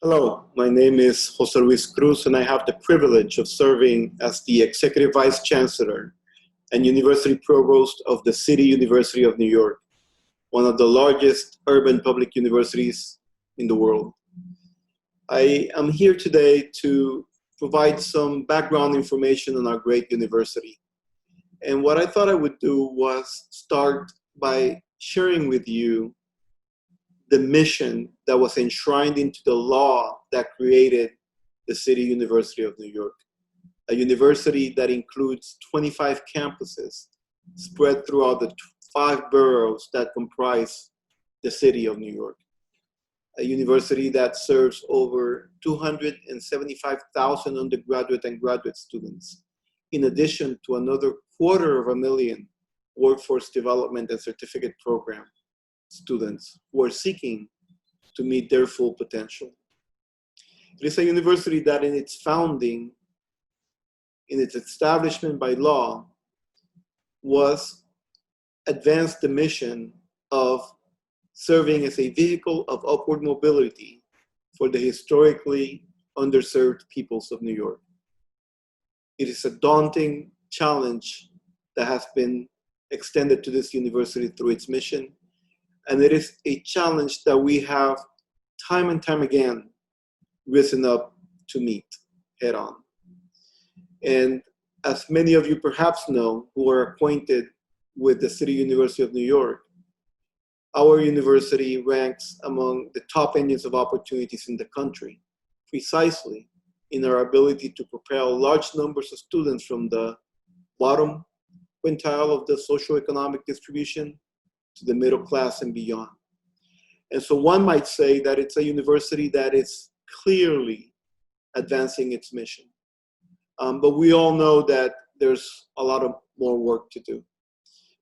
Hello, my name is Jose Luis Cruz, and I have the privilege of serving as the Executive Vice Chancellor and University Provost of the City University of New York, one of the largest urban public universities in the world. I am here today to provide some background information on our great university. And what I thought I would do was start by sharing with you the mission that was enshrined into the law that created the City University of New York, a university that includes 25 campuses spread throughout the 5 boroughs that comprise the city of New York, a university that serves over 275,000 undergraduate and graduate students, in addition to another 250,000 workforce development and certificate program students who are seeking to meet their full potential. It is a university that in its founding, in its establishment by law, was advanced the mission of serving as a vehicle of upward mobility for the historically underserved peoples of New York. It is a daunting challenge that has been extended to this university through its mission. And it is a challenge that we have time and time again risen up to meet head on. And as many of you perhaps know who are acquainted with the City University of New York, our university ranks among the top engines of opportunities in the country, precisely in our ability to propel large numbers of students from the bottom quintile of the socioeconomic distribution to the middle class and beyond. And so one might say that it's a university that is clearly advancing its mission. But we all know that there's a lot of more work to do.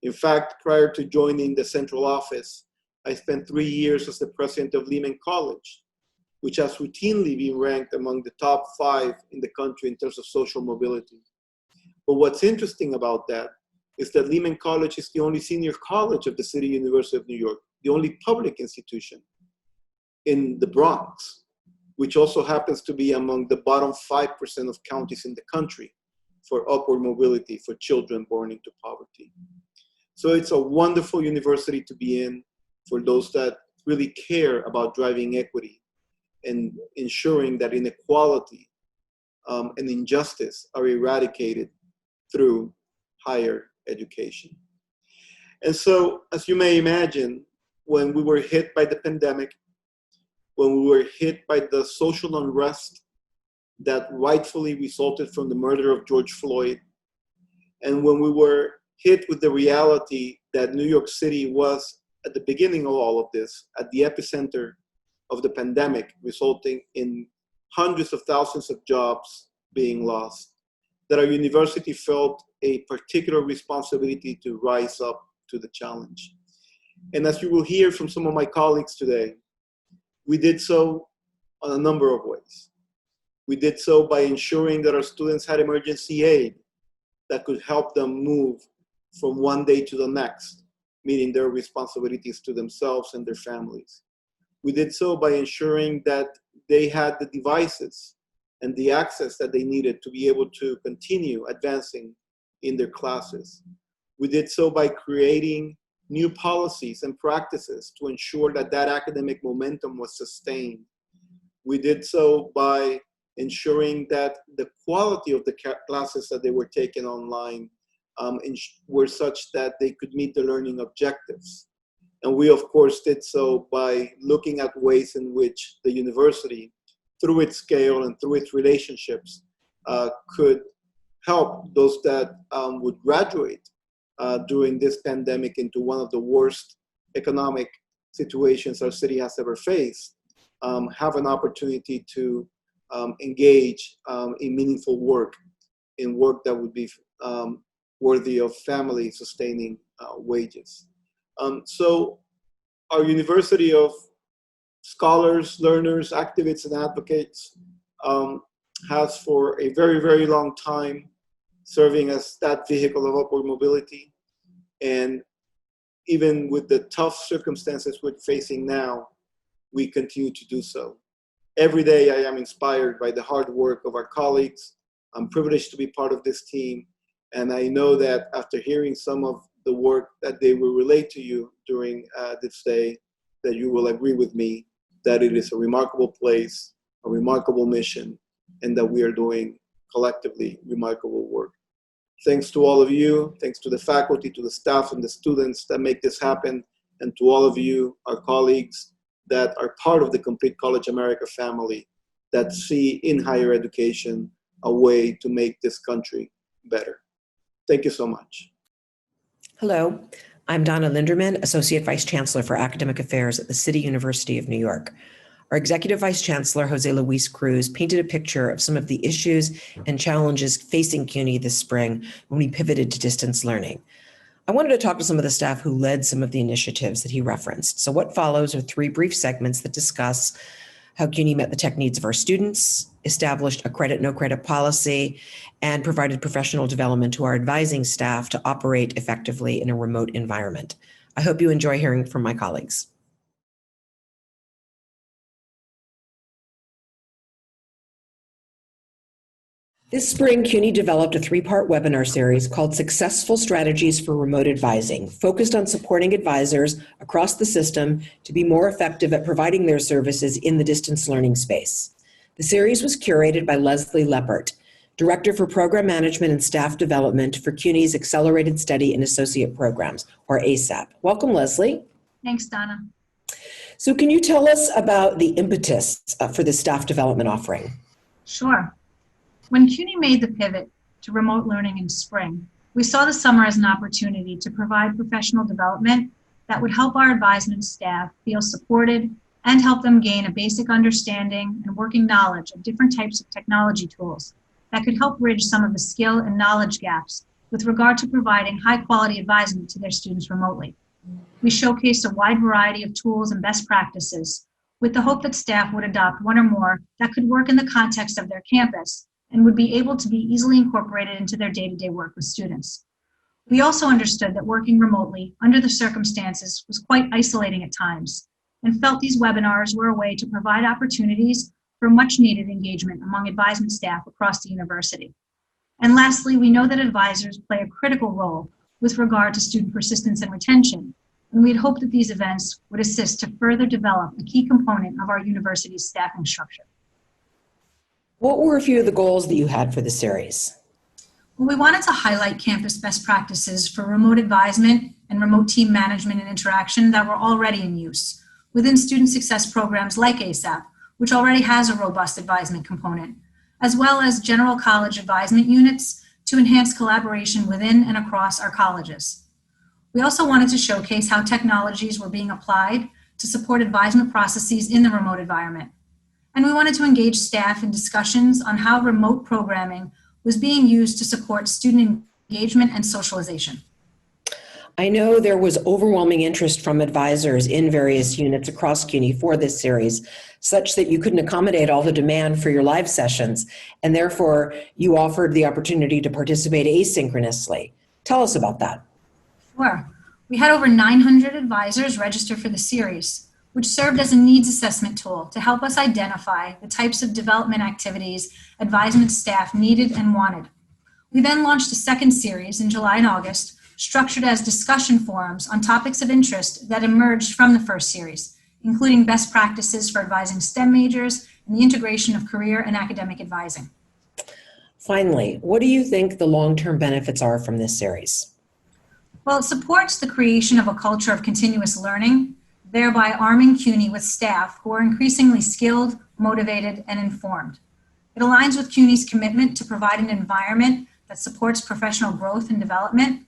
In fact, prior to joining the central office, I spent 3 years as the president of Lehman College, which has routinely been ranked among the top 5 in the country in terms of social mobility. But what's interesting about that is that Lehman College is the only senior college of the City University of New York, the only public institution in the Bronx, which also happens to be among the bottom 5% of counties in the country for upward mobility for children born into poverty. So it's a wonderful university to be in for those that really care about driving equity and ensuring that inequality and injustice are eradicated through higher education. And so, as you may imagine, when we were hit by the pandemic, when we were hit by the social unrest that rightfully resulted from the murder of George Floyd, and when we were hit with the reality that New York City was at the beginning of all of this, at the epicenter of the pandemic, resulting in hundreds of thousands of jobs being lost, that our university felt a particular responsibility to rise up to the challenge. And as you will hear from some of my colleagues today, we did so on a number of ways. We did so by ensuring that our students had emergency aid that could help them move from one day to the next, meeting their responsibilities to themselves and their families. We did so by ensuring that they had the devices and the access that they needed to be able to continue advancing in their classes. We did so by creating new policies and practices to ensure that that academic momentum was sustained. We did so by ensuring that the quality of the classes that they were taking online were such that they could meet the learning objectives. And we, of course, did so by looking at ways in which the university, through its scale and through its relationships, could help those that would graduate during this pandemic into one of the worst economic situations our city has ever faced, have an opportunity to engage in meaningful work, in work that would be worthy of family sustaining wages. So our university of scholars, learners, activists, and advocates has for a very, very long time serving as that vehicle of upward mobility. And even with the tough circumstances we're facing now, we continue to do so. Every day I am inspired by the hard work of our colleagues. I'm privileged to be part of this team. And I know that after hearing some of the work that they will relate to you during this day, that you will agree with me that it is a remarkable place, a remarkable mission, and that we are doing collectively remarkable work. Thanks to all of you, thanks to the faculty, to the staff and the students that make this happen, and to all of you, our colleagues that are part of the Complete College America family that see in higher education a way to make this country better. Thank you so much. Hello, I'm Donna Linderman, Associate Vice Chancellor for Academic Affairs at the City University of New York. Our Executive Vice Chancellor, Jose Luis Cruz, painted a picture of some of the issues and challenges facing CUNY this spring when we pivoted to distance learning. I wanted to talk to some of the staff who led some of the initiatives that he referenced. So what follows are 3 brief segments that discuss how CUNY met the tech needs of our students, established a credit, no credit policy, and provided professional development to our advising staff to operate effectively in a remote environment. I hope you enjoy hearing from my colleagues. This spring, CUNY developed a 3-part webinar series called Successful Strategies for Remote Advising, focused on supporting advisors across the system to be more effective at providing their services in the distance learning space. The series was curated by Leslie Leopard, Director for Program Management and Staff Development for CUNY's Accelerated Study and Associate Programs, or ASAP. Welcome, Leslie. Thanks, Donna. So can you tell us about the impetus for the staff development offering? Sure. When CUNY made the pivot to remote learning in spring, we saw the summer as an opportunity to provide professional development that would help our advisement staff feel supported and help them gain a basic understanding and working knowledge of different types of technology tools that could help bridge some of the skill and knowledge gaps with regard to providing high-quality advisement to their students remotely. We showcased a wide variety of tools and best practices with the hope that staff would adopt one or more that could work in the context of their campus and would be able to be easily incorporated into their day-to-day work with students. We also understood that working remotely under the circumstances was quite isolating at times and felt these webinars were a way to provide opportunities for much-needed engagement among advisement staff across the university. And lastly, we know that advisors play a critical role with regard to student persistence and retention, and we had hoped that these events would assist to further develop a key component of our university's staffing structure. What were a few of the goals that you had for the series? Well, we wanted to highlight campus best practices for remote advisement and remote team management and interaction that were already in use within student success programs like ASAP, which already has a robust advisement component, as well as general college advisement units to enhance collaboration within and across our colleges. We also wanted to showcase how technologies were being applied to support advisement processes in the remote environment. And we wanted to engage staff in discussions on how remote programming was being used to support student engagement and socialization. I know there was overwhelming interest from advisors in various units across CUNY for this series, such that you couldn't accommodate all the demand for your live sessions, and therefore you offered the opportunity to participate asynchronously. Tell us about that. Sure. We had over 900 advisors register for the series, which served as a needs assessment tool to help us identify the types of development activities advisement staff needed and wanted. We then launched a second series in July and August, structured as discussion forums on topics of interest that emerged from the first series, including best practices for advising STEM majors and the integration of career and academic advising. Finally, what do you think the long-term benefits are from this series? Well, it supports the creation of a culture of continuous learning, thereby arming CUNY with staff who are increasingly skilled, motivated, and informed. It aligns with CUNY's commitment to provide an environment that supports professional growth and development.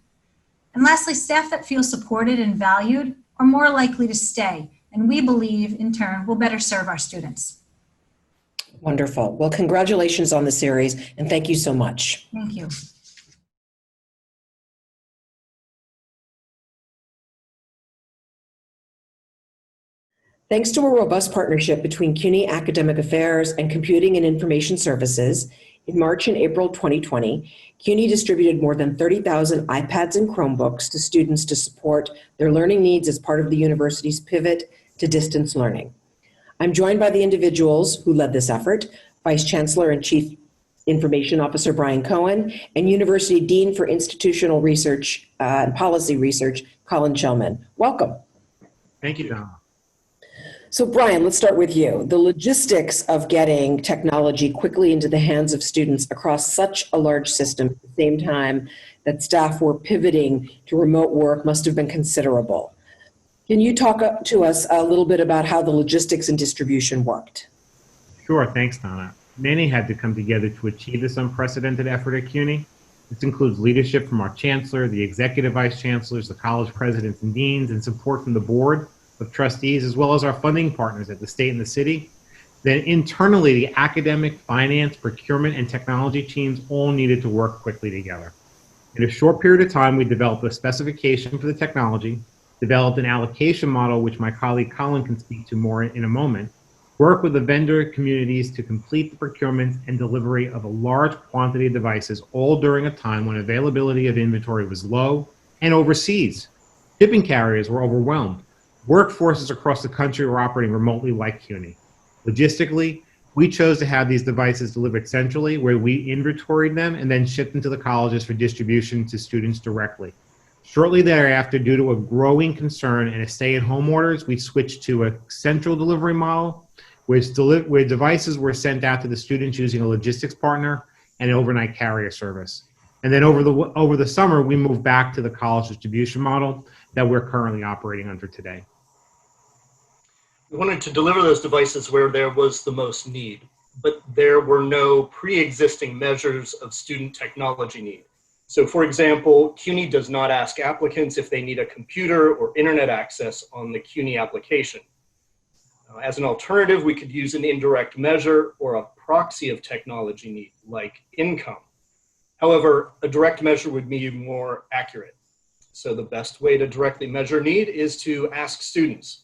And lastly, staff that feel supported and valued are more likely to stay, and we believe, in turn, will better serve our students. Wonderful. Well, congratulations on the series, and thank you so much. Thank you. Thanks to a robust partnership between CUNY Academic Affairs and Computing and Information Services, in March and April 2020, CUNY distributed more than 30,000 iPads and Chromebooks to students to support their learning needs as part of the university's pivot to distance learning. I'm joined by the individuals who led this effort, Vice Chancellor and Chief Information Officer Brian Cohen, and University Dean for Institutional Research and Policy Research, Colin Shellman. Welcome. Thank you, Donna. So Brian, let's start with you. The logistics of getting technology quickly into the hands of students across such a large system at the same time that staff were pivoting to remote work must have been considerable. Can you talk to us a little bit about how the logistics and distribution worked? Sure, thanks, Donna. Many had to come together to achieve this unprecedented effort at CUNY. This includes leadership from our chancellor, the executive vice chancellors, the college presidents and deans, and support from the board of trustees, as well as our funding partners at the state and the city. Then internally, the academic, finance, procurement, and technology teams all needed to work quickly together. In a short period of time, we developed a specification for the technology, developed an allocation model, which my colleague Colin can speak to more in a moment, work with the vendor communities to complete the procurement and delivery of a large quantity of devices, all during a time when availability of inventory was low and overseas. Shipping carriers were overwhelmed. Workforces across the country were operating remotely like CUNY. Logistically, we chose to have these devices delivered centrally, where we inventoried them and then shipped them to the colleges for distribution to students directly. Shortly thereafter, due to a growing concern and a stay-at-home orders, we switched to a central delivery model, where devices were sent out to the students using a logistics partner and an overnight carrier service. And then over the summer, we moved back to the college distribution model that we're currently operating under today. We wanted to deliver those devices where there was the most need, but there were no pre-existing measures of student technology need. So for example, CUNY does not ask applicants if they need a computer or internet access on the CUNY application. As an alternative, we could use an indirect measure or a proxy of technology need, like income. However, a direct measure would be more accurate. So the best way to directly measure need is to ask students.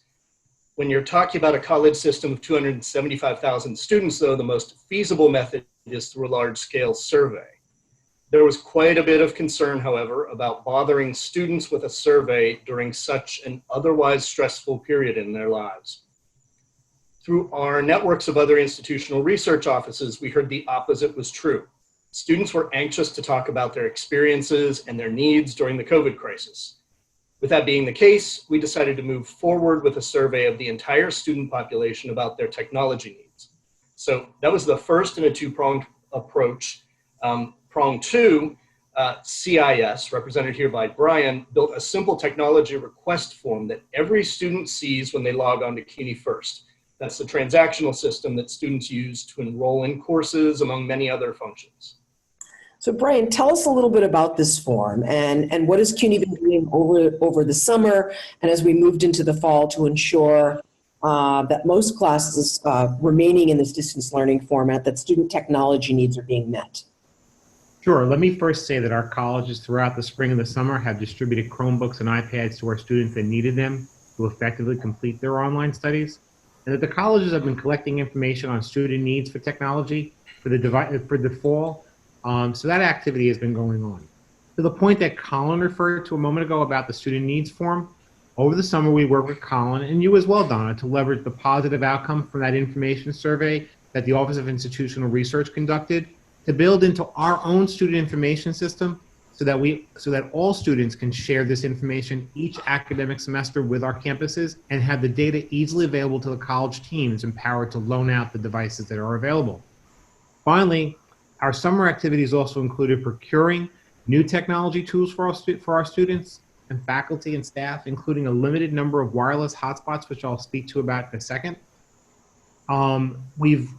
When you're talking about a college system of 275,000 students, though, the most feasible method is through a large-scale survey. There was quite a bit of concern, however, about bothering students with a survey during such an otherwise stressful period in their lives. Through our networks of other institutional research offices, we heard the opposite was true. Students were anxious to talk about their experiences and their needs during the COVID crisis. With that being the case, we decided to move forward with a survey of the entire student population about their technology needs. So that was the first in a two-pronged approach. Prong two, CIS, represented here by Brian, built a simple technology request form that every student sees when they log on to CUNY First. That's the transactional system that students use to enroll in courses, among many other functions. So Brian, tell us a little bit about this form and what has CUNY been doing over the summer and as we moved into the fall to ensure that most classes remaining in this distance learning format, that student technology needs are being met. Sure, let me first say that our colleges throughout the spring and the summer have distributed Chromebooks and iPads to our students that needed them to effectively complete their online studies, and that the colleges have been collecting information on student needs for technology for the fall. So that activity has been going on. To the point that Colin referred to a moment ago about the student needs form, over the summer we worked with Colin, and you as well, Donna, to leverage the positive outcome from that information survey that the Office of Institutional Research conducted to build into our own student information system so that all students can share this information each academic semester with our campuses and have the data easily available to the college teams empowered to loan out the devices that are available. Finally, our summer activities also included procuring new technology tools for our students and faculty and staff, including a limited number of wireless hotspots, which I'll speak to about in a second. We've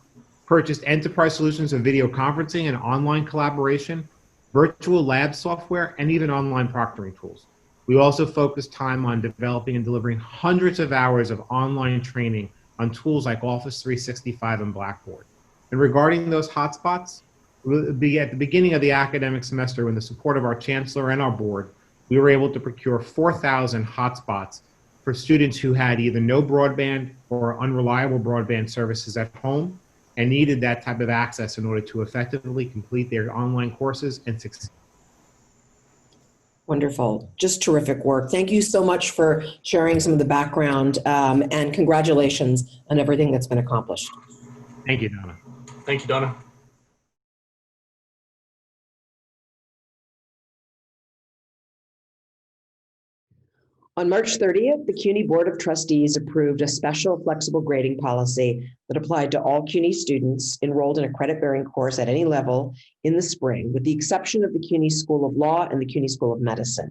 purchased enterprise solutions of video conferencing and online collaboration, virtual lab software, and even online proctoring tools. We also focused time on developing and delivering hundreds of hours of online training on tools like Office 365 and Blackboard. And regarding those hotspots, at the beginning of the academic semester, with the support of our chancellor and our board, we were able to procure 4,000 hotspots for students who had either no broadband or unreliable broadband services at home and needed that type of access in order to effectively complete their online courses and succeed. Wonderful. Just terrific work. Thank you so much for sharing some of the background, and congratulations on everything that's been accomplished. Thank you, Donna. Thank you, Donna. On March 30th, the CUNY Board of Trustees approved a special flexible grading policy that applied to all CUNY students enrolled in a credit-bearing course at any level in the spring, with the exception of the CUNY School of Law and the CUNY School of Medicine.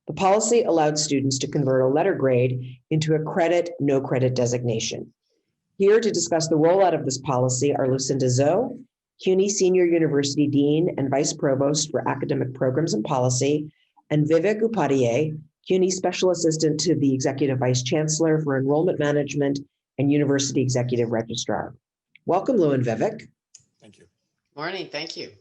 The policy allowed students to convert a letter grade into a credit, no credit designation. Here to discuss the rollout of this policy are Lucinda Zoe, CUNY Senior University Dean and Vice Provost for Academic Programs and Policy, and Vivek Upadhyay, CUNY Special Assistant to the Executive Vice Chancellor for Enrollment Management and University Executive Registrar. Welcome, Lou and Vivek. Thank you. Morning, thank you.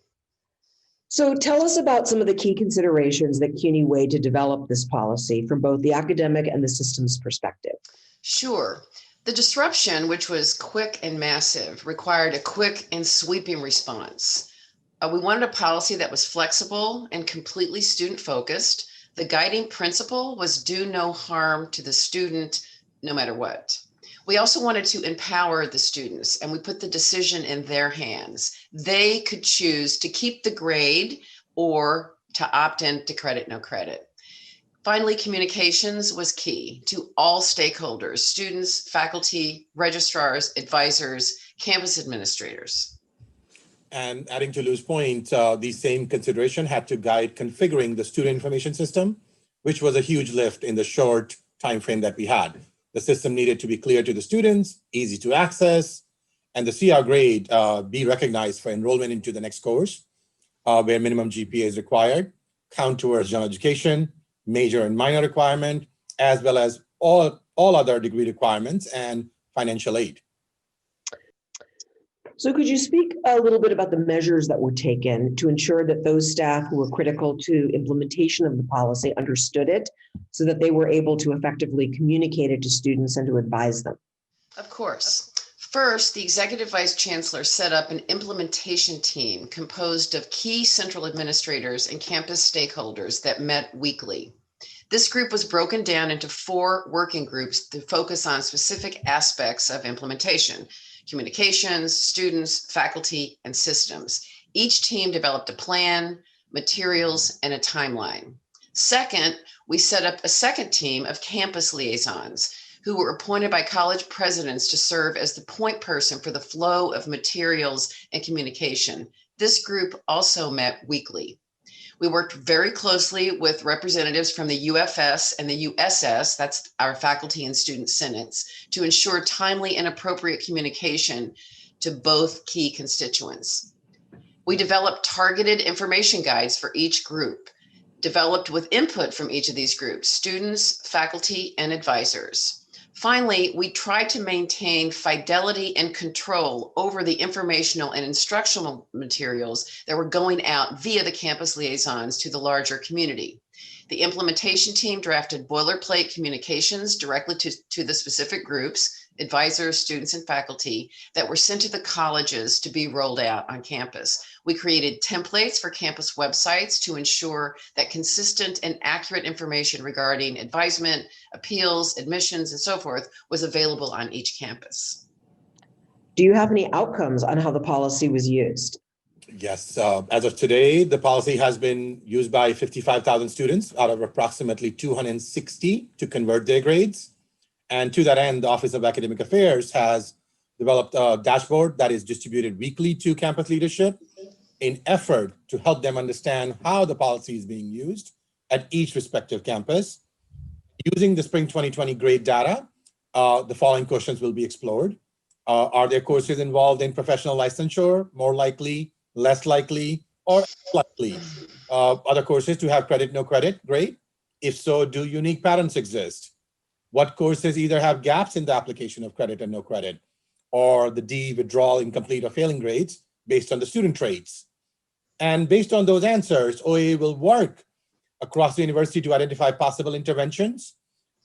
So tell us about some of the key considerations that CUNY weighed to develop this policy from both the academic and the systems perspective. Sure. The disruption, which was quick and massive, required a quick and sweeping response. We wanted a policy that was flexible and completely student-focused. The guiding principle was do no harm to the student, no matter what. We also wanted to empower the students, and we put the decision in their hands. They could choose to keep the grade or to opt in to credit, no credit. Finally, communications was key to all stakeholders, students, faculty, registrars, advisors, campus administrators. And adding to Lou's point, the same consideration had to guide configuring the student information system, which was a huge lift in the short time frame that we had. The system needed to be clear to the students, easy to access, and the CR grade be recognized for enrollment into the next course, where minimum GPA is required, count towards general education, major and minor requirement, as well as all other degree requirements and financial aid. So could you speak a little bit about the measures that were taken to ensure that those staff who were critical to implementation of the policy understood it so that they were able to effectively communicate it to students and to advise them? Of course. First, the Executive Vice Chancellor set up an implementation team composed of key central administrators and campus stakeholders that met weekly. This group was broken down into 4 working groups to focus on specific aspects of implementation: communications, students, faculty, and systems. Each team developed a plan, materials, and a timeline. Second, we set up a second team of campus liaisons who were appointed by college presidents to serve as the point person for the flow of materials and communication. This group also met weekly. We worked very closely with representatives from the UFS and the USS, that's our faculty and student senates, to ensure timely and appropriate communication to both key constituents. We developed targeted information guides for each group, developed with input from each of these groups, students, faculty, and advisors. Finally, we tried to maintain fidelity and control over the informational and instructional materials that were going out via the campus liaisons to the larger community. The implementation team drafted boilerplate communications directly to the specific groups, advisors, students, and faculty that were sent to the colleges to be rolled out on campus. We created templates for campus websites to ensure that consistent and accurate information regarding advisement, appeals, admissions, and so forth was available on each campus. Do you have any outcomes on how the policy was used? Yes, as of today, the policy has been used by 55,000 students out of approximately 260 to convert their grades. And to that end, the Office of Academic Affairs has developed a dashboard that is distributed weekly to campus leadership in effort to help them understand how the policy is being used at each respective campus. Using the spring 2020 grade data, the following questions will be explored. Are there courses involved in professional licensure? More likely, less likely, or likely? Other courses to have credit, no credit? Great. If so, do unique patterns exist? What courses either have gaps in the application of credit and no credit, or the D, withdrawal, incomplete, or failing grades based on the student traits? And based on those answers, OAA will work across the university to identify possible interventions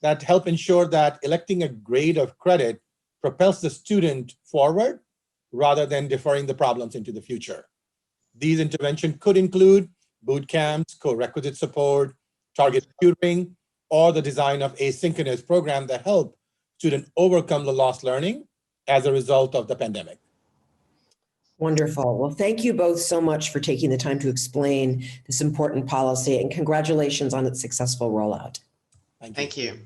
that help ensure that electing a grade of credit propels the student forward rather than deferring the problems into the future. These interventions could include boot camps, co-requisite support, targeted tutoring, or the design of asynchronous programs that help students overcome the lost learning as a result of the pandemic. Wonderful. Well, thank you both so much for taking the time to explain this important policy, and congratulations on its successful rollout. Thank you.